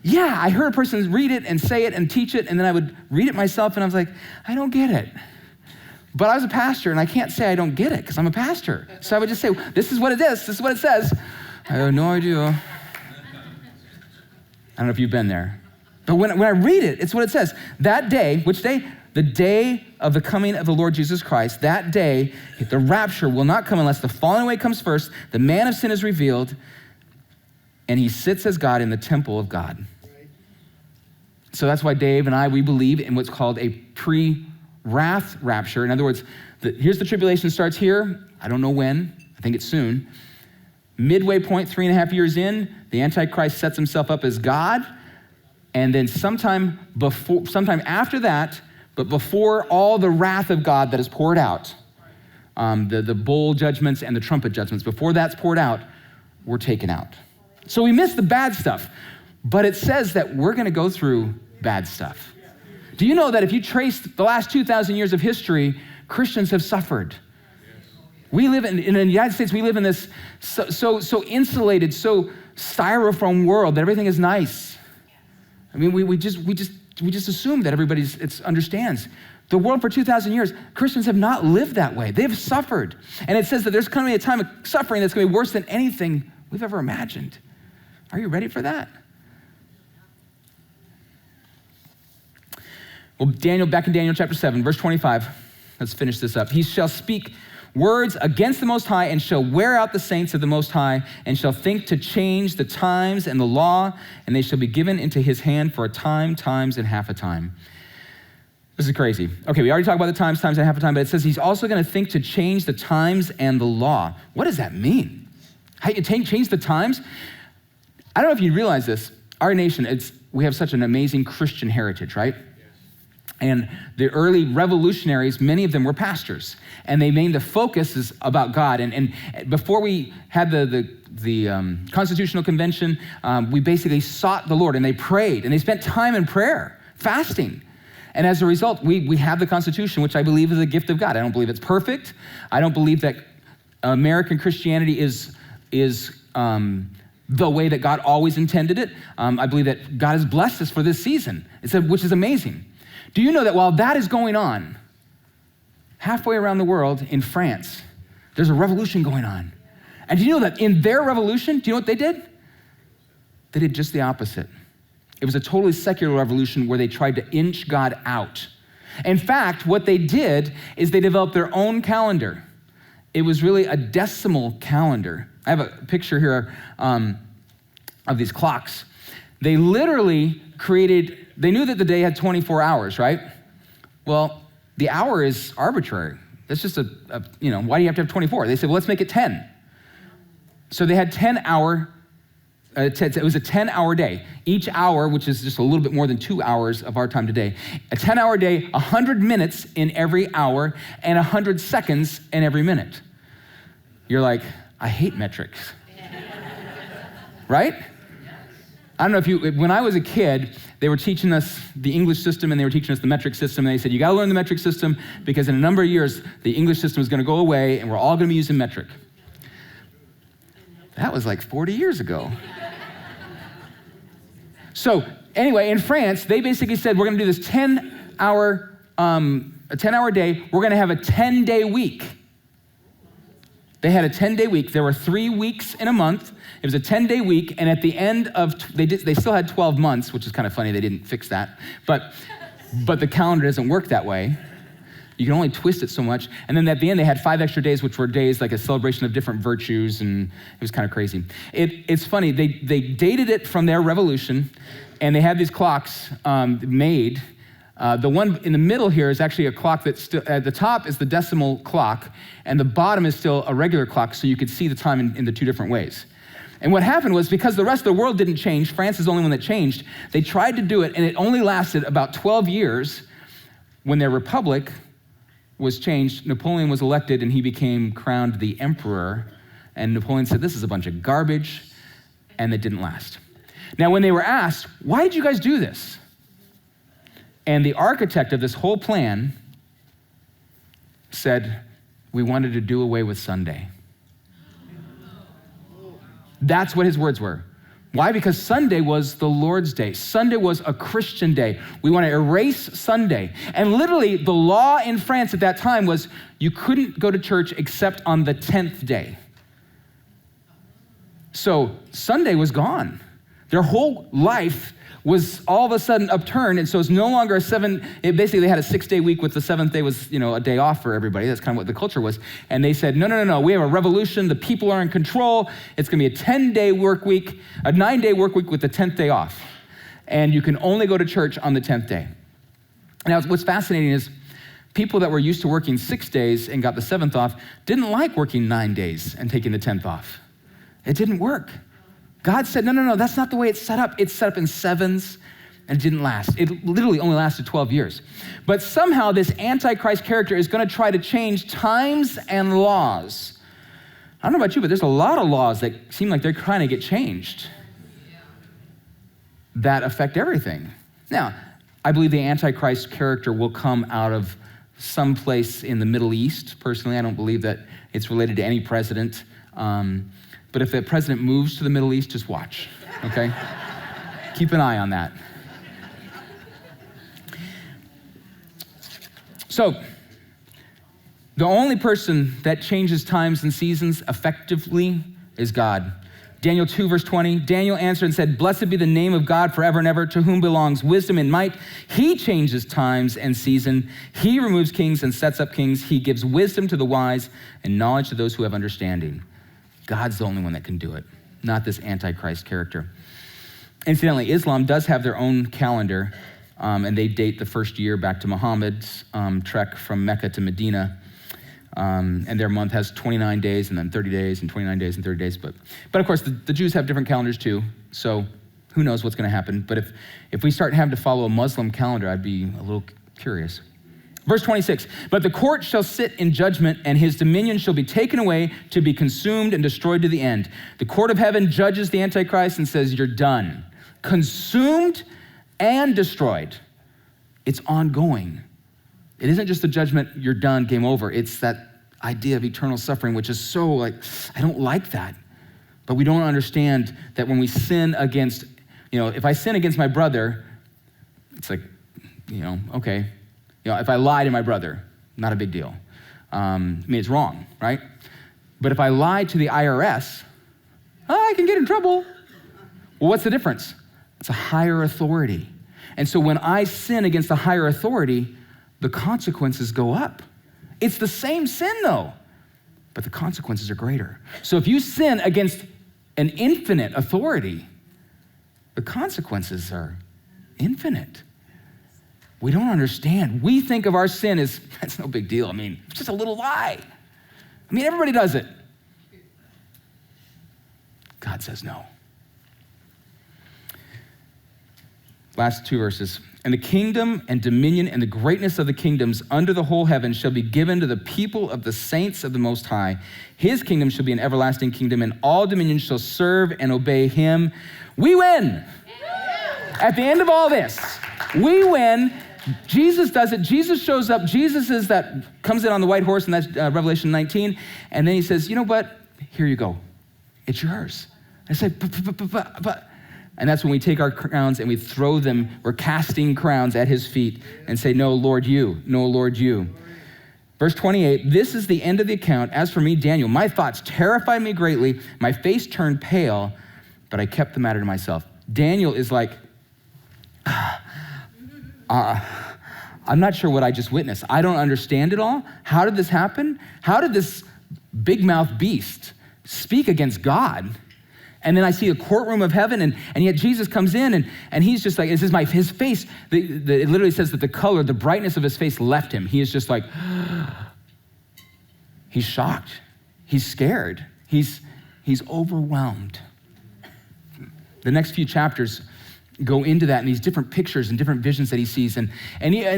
yeah, I heard a person read it and say it and teach it, and then I would read it myself and I was like, I don't get it. But I was a pastor and I can't say I don't get it because I'm a pastor. So I would just say, this is what it is, this is what it says. I have no idea. I don't know if you've been there. But when I read it, it's what it says. That day, which day? The day of the coming of the Lord Jesus Christ, that day, the rapture will not come unless the falling away comes first, the man of sin is revealed, and he sits as God in the temple of God. So that's why Dave and I, we believe in what's called a pre-wrath rapture. In other words, here's the tribulation starts here. I don't know when. I think it's soon. Midway point, 3.5 years in, the Antichrist sets himself up as God, and then sometime after that, but before all the wrath of God that is poured out, the bowl judgments and the trumpet judgments, before that's poured out, we're taken out. So we miss the bad stuff, but it says that we're going to go through bad stuff. Do you know that if you trace the last 2,000 years of history, Christians have suffered? We live in the United States, we live in this so insulated, so styrofoam world that everything is nice. I mean, we just assume that everybody understands. The world for 2,000 years, Christians have not lived that way. They've suffered. And it says that there's going to be a time of suffering that's going to be worse than anything we've ever imagined. Are you ready for that? Well, back in Daniel chapter 7, verse 25, let's finish this up. He shall speak words against the Most High and shall wear out the saints of the Most High and shall think to change the times and the law, and they shall be given into his hand for a time, times, and half a time. This is crazy. Okay, we already talked about the times, and half a time, but it says he's also going to think to change the times and the law. What does that mean? How you change the times? I don't know if you realize this. Our nation, we have such an amazing Christian heritage, right? And the early revolutionaries, many of them were pastors, and they made the focus is about God. And before we had the Constitutional Convention, we basically sought the Lord, and they prayed, and they spent time in prayer, fasting. And as a result, we have the Constitution, which I believe is a gift of God. I don't believe it's perfect. I don't believe that American Christianity is the way that God always intended it. I believe that God has blessed us for this season, which is amazing. Do you know that while that is going on, halfway around the world in France, there's a revolution going on? And do you know that in their revolution, do you know what they did? They did just the opposite. It was a totally secular revolution where they tried to inch God out. In fact, what they did is they developed their own calendar. It was really a decimal calendar. I have a picture here of these clocks. They literally they knew that the day had 24 hours, right? Well, the hour is arbitrary. That's just why do you have to have 24? They said, well, let's make it 10. So they had 10-hour, it was a 10-hour day. Each hour, which is just a little bit more than 2 hours of our time today, a 10-hour day, 100 minutes in every hour, and 100 seconds in every minute. You're like, I hate metrics. Right? I don't know if when I was a kid, they were teaching us the English system and they were teaching us the metric system. And they said, you gotta learn the metric system because in a number of years, the English system is gonna go away and we're all gonna be using metric. That was like 40 years ago. So anyway, in France, they basically said, we're gonna do this 10-hour day. We're gonna have a 10-day week. They had a 10-day week. There were 3 weeks in a month. It was a 10-day week, and at the end of, they still had 12 months, which is kind of funny, they didn't fix that. But the calendar doesn't work that way. You can only twist it so much. And then at the end, they had 5 extra days, which were days like a celebration of different virtues, and it was kind of crazy. It's funny, they dated it from their revolution, and they had these clocks made. The one in the middle here is actually a clock that's still, at the top is the decimal clock, and the bottom is still a regular clock, so you could see the time in the 2 different ways. And what happened was, because the rest of the world didn't change, France is the only one that changed, they tried to do it, and it only lasted about 12 years. When their republic was changed, Napoleon was elected, and he became crowned the emperor, and Napoleon said, this is a bunch of garbage, and it didn't last. Now, when they were asked, why did you guys do this? And the architect of this whole plan said, we wanted to do away with Sunday. That's what his words were. Why? Because Sunday was the Lord's day. Sunday was a Christian day. We want to erase Sunday. And literally, the law in France at that time was you couldn't go to church except on the 10th day. So Sunday was gone. Their whole life was all of a sudden upturned, and so it's no longer basically they had a 6-day week with the 7th day was, a day off for everybody. That's kind of what the culture was. And they said, no, we have a revolution, the people are in control, it's gonna be a 10-day work week, a 9-day work week with the 10th day off. And you can only go to church on the 10th day. Now, what's fascinating is people that were used to working 6 days and got the 7th off didn't like working 9 days and taking the 10th off. It didn't work. God said, no, that's not the way it's set up. It's set up in 7s, and it didn't last. It literally only lasted 12 years. But somehow this Antichrist character is gonna try to change times and laws. I don't know about you, but there's a lot of laws that seem like they're trying to get changed that affect everything. Now, I believe the Antichrist character will come out of some place in the Middle East. Personally, I don't believe that it's related to any president. But if the president moves to the Middle East, just watch, okay? Keep an eye on that. So, the only person that changes times and seasons effectively is God. Daniel 2, verse 20, Daniel answered and said, blessed be the name of God forever and ever, to whom belongs wisdom and might. He changes times and season. He removes kings and sets up kings. He gives wisdom to the wise and knowledge to those who have understanding. God's the only one that can do it, not this Antichrist character. Incidentally, Islam does have their own calendar, and they date the first year back to Muhammad's trek from Mecca to Medina. And their month has 29 days and then 30 days and 29 days and 30 days. But of course, the Jews have different calendars too, so who knows what's gonna happen. But if we start having to follow a Muslim calendar, I'd be a little curious. Verse 26, but the court shall sit in judgment, and his dominion shall be taken away to be consumed and destroyed to the end. The court of heaven judges the Antichrist and says, you're done. Consumed and destroyed. It's ongoing. It isn't just the judgment, you're done, game over. It's that idea of eternal suffering, which is so I don't like that. But we don't understand that when we sin against, if I sin against my brother, it's like, okay. If I lie to my brother, not a big deal. It's wrong, right? But if I lie to the IRS, I can get in trouble. Well, what's the difference? It's a higher authority. And so when I sin against a higher authority, the consequences go up. It's the same sin though, but the consequences are greater. So if you sin against an infinite authority, the consequences are infinite. We don't understand. We think of our sin as, that's no big deal. It's just a little lie. Everybody does it. God says no. Last 2 verses. And the kingdom and dominion and the greatness of the kingdoms under the whole heaven shall be given to the people of the saints of the Most High. His kingdom shall be an everlasting kingdom, and all dominions shall serve and obey him. We win. At the end of all this, we win. Jesus does it. Jesus shows up. Jesus is that comes in on the white horse, and that's Revelation 19. And then he says, you know what? Here you go. It's yours. I say, but. And that's when we take our crowns and we throw them. We're casting crowns at his feet and say, no, Lord, you. No, Lord, you. Verse 28, this is the end of the account. As for me, Daniel, my thoughts terrified me greatly. My face turned pale, but I kept the matter to myself. Daniel is like, I'm not sure what I just witnessed. I don't understand it all. How did this happen? How did this big mouth beast speak against God? And then I see a courtroom of heaven, and yet Jesus comes in, and he's just like, it says his face, it literally says that the color, the brightness of his face left him. He is just like, he's shocked. He's scared. He's overwhelmed. The next few chapters go into that and these different pictures and different visions that he sees. And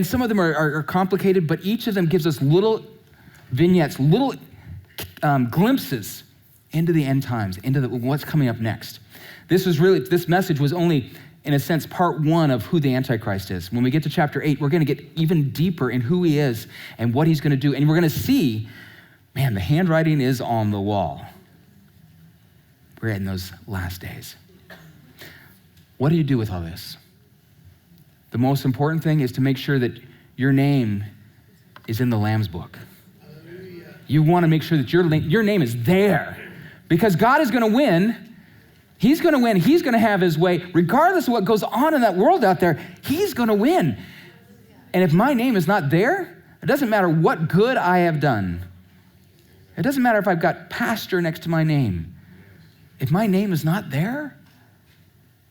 some of them are complicated, but each of them gives us little vignettes, little glimpses into the end times, into what's coming up next. This message was only, in a sense, part one of who the Antichrist is. When we get to chapter 8, we're going to get even deeper in who he is and what he's going to do. And we're going to see, man, the handwriting is on the wall. We're in those last days. What do you do with all this? The most important thing is to make sure that your name is in the Lamb's book. You want to make sure that your name is there, because God is going to win. He's going to win. He's going to have his way. Regardless of what goes on in that world out there, he's going to win. And if my name is not there, it doesn't matter what good I have done. It doesn't matter if I've got pastor next to my name. If my name is not there,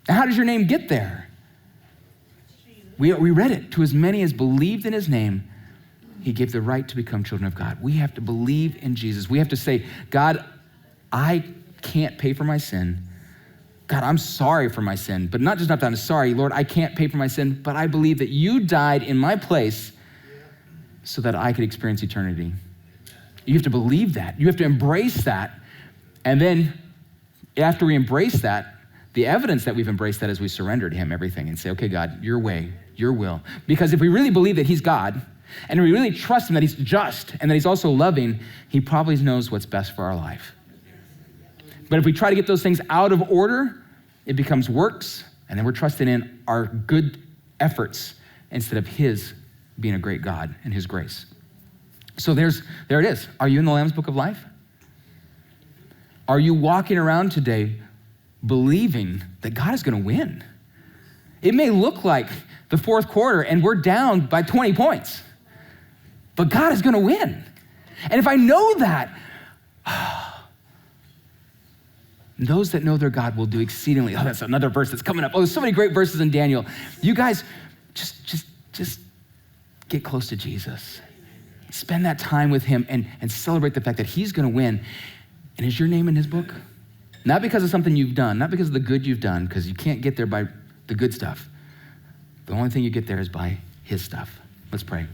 how does your name get there? We read it. To as many as believed in his name, he gave the right to become children of God. We have to believe in Jesus. We have to say, God, I can't pay for my sin. God, I'm sorry for my sin. But not that I'm sorry, Lord, I can't pay for my sin, but I believe that you died in my place so that I could experience eternity. You have to believe that. You have to embrace that. And then after we embrace that, the evidence that we've embraced that is we surrender to him everything and say, okay, God, your way, your will. Because if we really believe that he's God, and we really trust him that he's just and that he's also loving, he probably knows what's best for our life. But if we try to get those things out of order, it becomes works, and then we're trusting in our good efforts instead of his being a great God and his grace. So there it is. Are you in the Lamb's Book of Life? Are you walking around today believing that God is going to win? It may look like the fourth quarter and we're down by 20 points, but God is going to win. And if I know that, those that know their God will do exceedingly. Oh, that's another verse that's coming up. Oh, there's so many great verses in Daniel. You guys, just get close to Jesus. Spend that time with him and celebrate the fact that he's going to win. And is your name in his book? Not because of something you've done, not because of the good you've done, because you can't get there by the good stuff. The only thing you get there is by his stuff. Let's pray.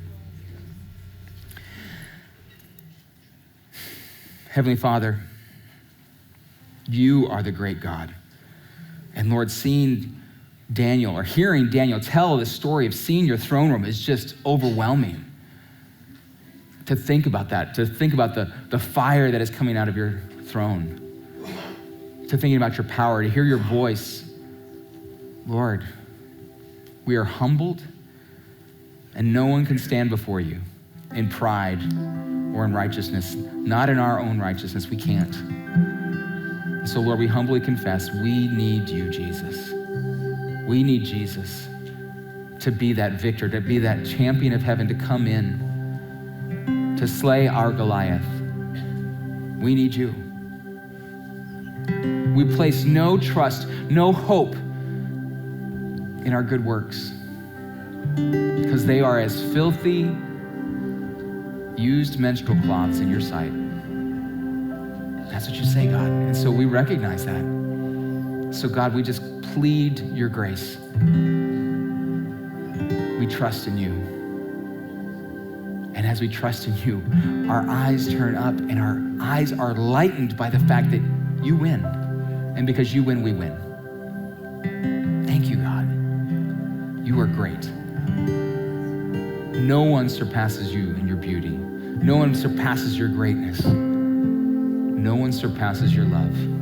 Heavenly Father, you are the great God. And Lord, seeing Daniel or hearing Daniel tell the story of seeing your throne room is just overwhelming. To think about that, to think about the fire that is coming out of your throne, to thinking about your power, to hear your voice. Lord, we are humbled, and no one can stand before you in pride or in righteousness, not in our own righteousness. We can't. And so, Lord, we humbly confess we need you, Jesus. We need Jesus to be that victor, to be that champion of heaven, to come in, to slay our Goliath. We need you. We place no trust, no hope in our good works, because they are as filthy, used menstrual cloths in your sight. That's what you say, God. And so we recognize that. So God, we just plead your grace. We trust in you. And as we trust in you, our eyes turn up and our eyes are lightened by the fact that you win. And because you win, we win. Thank you, God. You are great. No one surpasses you in your beauty. No one surpasses your greatness. No one surpasses your love.